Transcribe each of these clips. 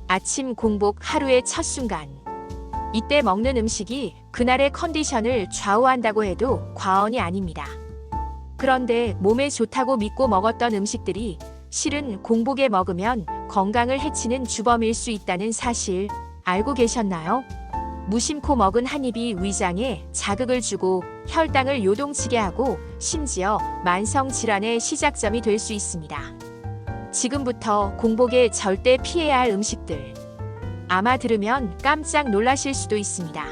아침 공복 하루의 첫 순간. 이때 먹는 음식이 그날의 컨디션을 좌우한다고 해도 과언이 아닙니다. 그런데 몸에 좋다고 믿고 먹었던 음식들이 실은 공복에 먹으면 건강을 해치는 주범일 수 있다는 사실 알고 계셨나요? 무심코 먹은 한 입이 위장에 자극을 주고 혈당을 요동치게 하고 심지어 만성 질환의 시작점이 될 수 있습니다. 지금부터 공복에 절대 피해야 할 음식들. 아마 들으면 깜짝 놀라실 수도 있습니다.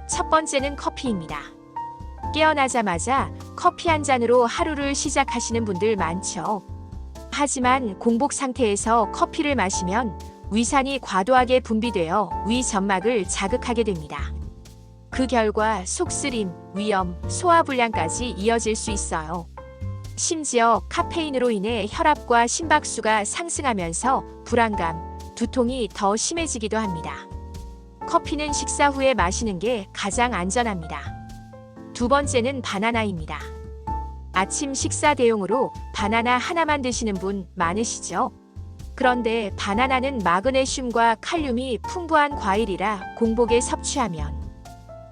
첫 번째는 커피입니다. 깨어나자마자 커피 한 잔으로 하루를 시작하시는 분들 많죠. 하지만 공복 상태에서 커피를 마시면 위산이 과도하게 분비되어 위 점막을 자극하게 됩니다. 그 결과 속쓰림, 위염, 소화불량까지 이어질 수 있어요. 심지어 카페인으로 인해 혈압과 심박수가 상승하면서 불안감, 두통이 더 심해지기도 합니다. 커피는 식사 후에 마시는 게 가장 안전합니다. 두 번째는 바나나입니다. 아침 식사 대용으로 바나나 하나만 드시는 분 많으시죠? 그런데 바나나는 마그네슘과 칼륨이 풍부한 과일이라 공복에 섭취하면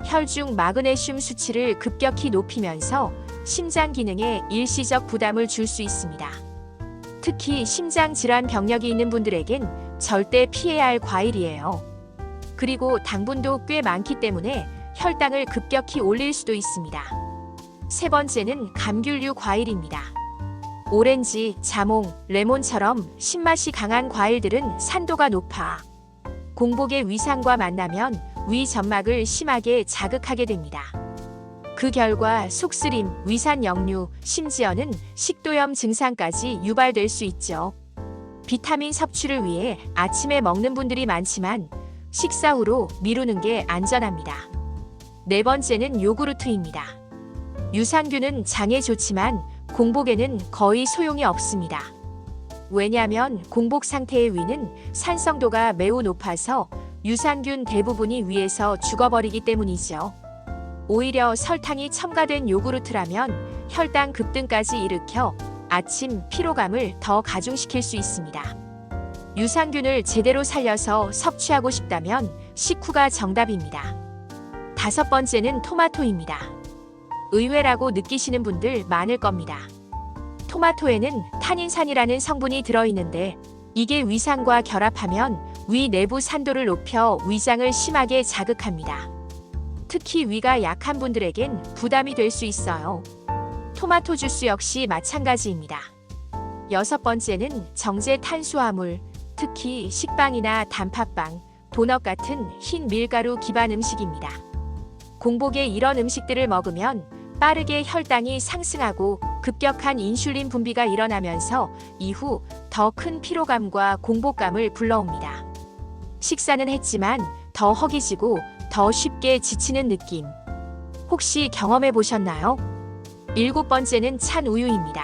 혈중 마그네슘 수치를 급격히 높이면서 심장 기능에 일시적 부담을 줄 수 있습니다. 특히 심장 질환 병력이 있는 분들에겐 절대 피해야 할 과일이에요. 그리고 당분도 꽤 많기 때문에 혈당을 급격히 올릴 수도 있습니다. 세 번째는 감귤류 과일입니다. 오렌지, 자몽, 레몬처럼 신맛이 강한 과일들은 산도가 높아 공복의 위산과 만나면 위 점막을 심하게 자극하게 됩니다. 그 결과 속쓰림, 위산 역류, 심지어는 식도염 증상까지 유발될 수 있죠. 비타민 섭취를 위해 아침에 먹는 분들이 많지만 식사 후로 미루는 게 안전합니다. 네 번째는 요구르트입니다. 유산균은 장에 좋지만 공복에는 거의 소용이 없습니다. 왜냐하면 공복 상태의 위는 산성도가 매우 높아서 유산균 대부분이 위에서 죽어버리기 때문이죠. 오히려 설탕이 첨가된 요구르트라면 혈당 급등까지 일으켜 아침 피로감을 더 가중시킬 수 있습니다. 유산균을 제대로 살려서 섭취하고 싶다면 식후가 정답입니다. 다섯 번째는 토마토입니다. 의외라고 느끼시는 분들 많을 겁니다. 토마토에는 타닌산이라는 성분이 들어있는데 이게 위산과 결합하면 위 내부 산도를 높여 위장을 심하게 자극합니다. 특히 위가 약한 분들에겐 부담이 될 수 있어요. 토마토 주스 역시 마찬가지입니다. 여섯 번째는 정제 탄수화물, 특히 식빵이나 단팥빵, 도넛 같은 흰 밀가루 기반 음식입니다. 공복에 이런 음식들을 먹으면 빠르게 혈당이 상승하고 급격한 인슐린 분비가 일어나면서 이후 더 큰 피로감과 공복감을 불러옵니다. 식사는 했지만 더 허기지고 더 쉽게 지치는 느낌. 혹시 경험해 보셨나요? 일곱 번째는 찬 우유입니다.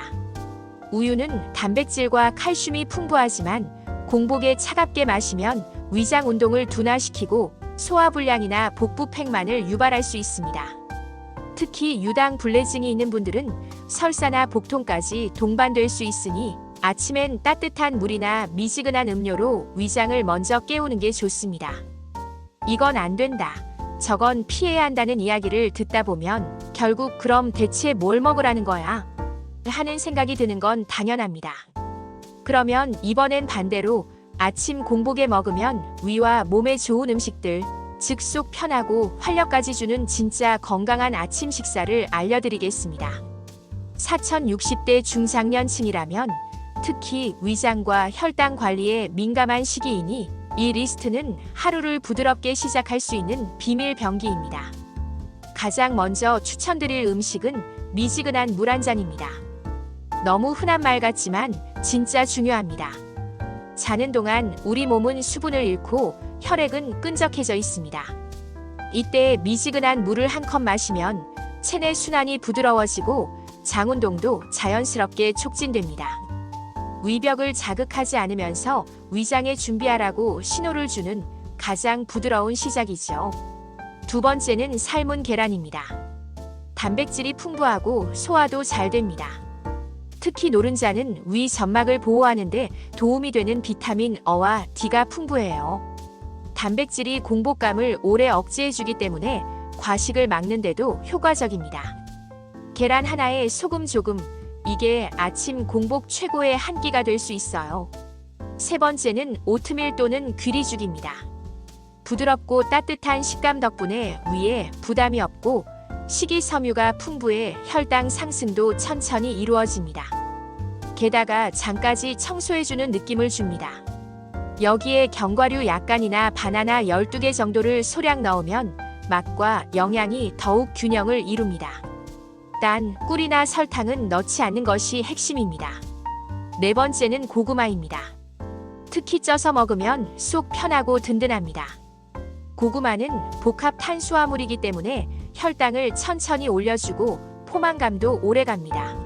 우유는 단백질과 칼슘이 풍부하지만 공복에 차갑게 마시면 위장 운동을 둔화시키고 소화불량이나 복부팽만을 유발할 수 있습니다. 특히 유당 불내증이 있는 분들은 설사나 복통까지 동반될 수 있으니 아침엔 따뜻한 물이나 미지근한 음료로 위장을 먼저 깨우는 게 좋습니다. 이건 안 된다, 저건 피해야 한다는 이야기를 듣다 보면 결국 그럼 대체 뭘 먹으라는 거야? 하는 생각이 드는 건 당연합니다. 그러면 이번엔 반대로 아침 공복에 먹으면 위와 몸에 좋은 음식들, 즉 속 편하고 활력까지 주는 진짜 건강한 아침 식사를 알려드리겠습니다. 4060대 중장년층이라면 특히 위장과 혈당 관리에 민감한 시기이니 이 리스트는 하루를 부드럽게 시작할 수 있는 비밀 병기입니다. 가장 먼저 추천드릴 음식은 미지근한 물 한 잔입니다. 너무 흔한 말 같지만 진짜 중요합니다. 자는 동안 우리 몸은 수분을 잃고 혈액은 끈적해져 있습니다. 이때 미지근한 물을 한 컵 마시면 체내 순환이 부드러워지고 장 운동도 자연스럽게 촉진됩니다. 위벽을 자극하지 않으면서 위장에 준비하라고 신호를 주는 가장 부드러운 시작이죠. 두 번째는 삶은 계란입니다. 단백질이 풍부하고 소화도 잘 됩니다. 특히 노른자는 위 점막을 보호하는데 도움이 되는 비타민 어와 D가 풍부해요. 단백질이 공복감을 오래 억제해주기 때문에 과식을 막는데도 효과적입니다. 계란 하나에 소금 조금, 이게 아침 공복 최고의 한 끼가 될 수 있어요. 세 번째는 오트밀 또는 귀리죽입니다. 부드럽고 따뜻한 식감 덕분에 위에 부담이 없고 식이섬유가 풍부해 혈당 상승도 천천히 이루어집니다. 게다가 장까지 청소해주는 느낌을 줍니다. 여기에 견과류 약간이나 바나나 12개 정도를 소량 넣으면 맛과 영양이 더욱 균형을 이룹니다. 단, 꿀이나 설탕은 넣지 않는 것이 핵심입니다. 네 번째는 고구마입니다. 특히 쪄서 먹으면 속 편하고 든든합니다. 고구마는 복합 탄수화물이기 때문에 혈당을 천천히 올려주고 포만감도 오래갑니다.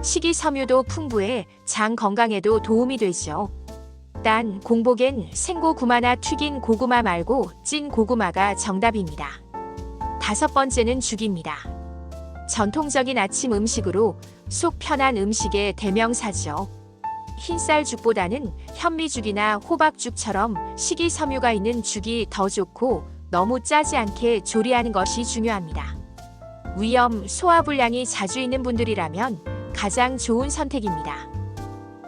식이섬유도 풍부해 장 건강에도 도움이 되죠. 단, 공복엔 생고구마나 튀긴 고구마 말고 찐 고구마가 정답입니다. 다섯 번째는 죽입니다. 전통적인 아침 음식으로 속 편한 음식의 대명사죠. 흰쌀죽보다는 현미죽이나 호박죽처럼 식이섬유가 있는 죽이 더 좋고 너무 짜지 않게 조리하는 것이 중요합니다. 위염, 소화불량이 자주 있는 분들이라면 가장 좋은 선택입니다.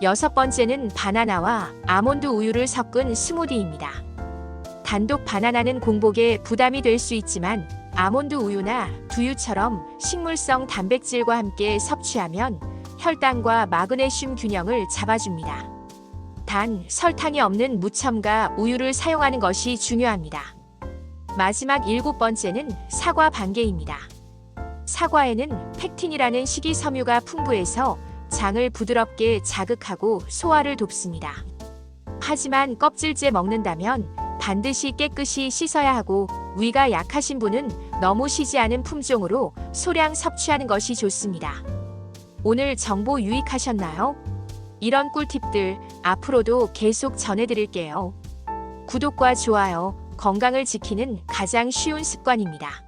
여섯 번째는 바나나와 아몬드 우유를 섞은 스무디입니다. 단독 바나나는 공복에 부담이 될 수 있지만 아몬드 우유나 두유처럼 식물성 단백질과 함께 섭취하면 혈당과 마그네슘 균형을 잡아줍니다. 단, 설탕이 없는 무첨가 우유를 사용하는 것이 중요합니다. 마지막 일곱 번째는 사과 반개입니다. 사과에는 펙틴이라는 식이섬유가 풍부해서 장을 부드럽게 자극하고 소화를 돕습니다. 하지만 껍질째 먹는다면 반드시 깨끗이 씻어야 하고 위가 약하신 분은 너무 시지 않은 품종으로 소량 섭취하는 것이 좋습니다. 오늘 정보 유익하셨나요? 이런 꿀팁들 앞으로도 계속 전해드릴게요. 구독과 좋아요, 건강을 지키는 가장 쉬운 습관입니다.